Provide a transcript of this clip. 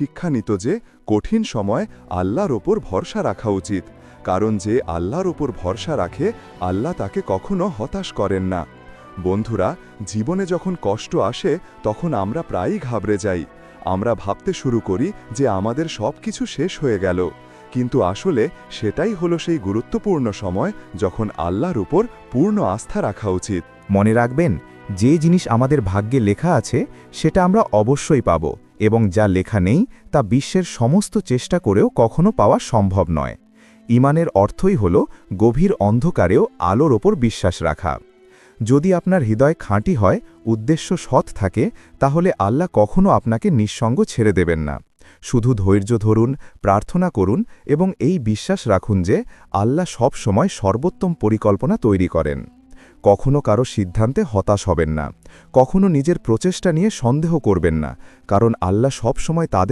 শিক্ষা নিত যে কঠিন সময় আল্লাহর ওপর ভরসা রাখা উচিত, কারণ যে আল্লাহর ওপর ভরসা রাখে আল্লাহ তাকে কখনো হতাশ করেন না। বন্ধুরা, জীবনে যখন কষ্ট আসে তখন আমরা প্রায়ই ঘাবড়ে যাই। আমরা ভাবতে শুরু করি যে আমাদের সব কিছু শেষ হয়ে গেল, কিন্তু আসলে সেটাই হলো সেই গুরুত্বপূর্ণ সময় যখন আল্লাহর উপর পূর্ণ আস্থা রাখা উচিত। মনে রাখবেন, যে জিনিস আমাদের ভাগ্যে লেখা আছে সেটা আমরা অবশ্যই পাব, এবং যা লেখা নেই তা বিশ্বের সমস্ত চেষ্টা করেও কখনো পাওয়া সম্ভব নয়। ঈমানের অর্থই হল গভীর অন্ধকারেও আলোর ওপর বিশ্বাস রাখা। যদি আপনার হৃদয় খাঁটি হয়, উদ্দেশ্য সৎ থাকে, তাহলে আল্লাহ কখনো আপনাকে নিঃসঙ্গ ছেড়ে দেবেন না। শুধু ধৈর্য ধরুন, প্রার্থনা করুন এবং এই বিশ্বাস রাখুন যে আল্লাহ সব সময় সর্বোত্তম পরিকল্পনা তৈরি করেন। কখনো কারো সিদ্ধান্তে হতাশ হবেন না, কখনো নিজের প্রচেষ্টা নিয়ে সন্দেহ করবেন না, কারণ আল্লাহ সব সময় তাদের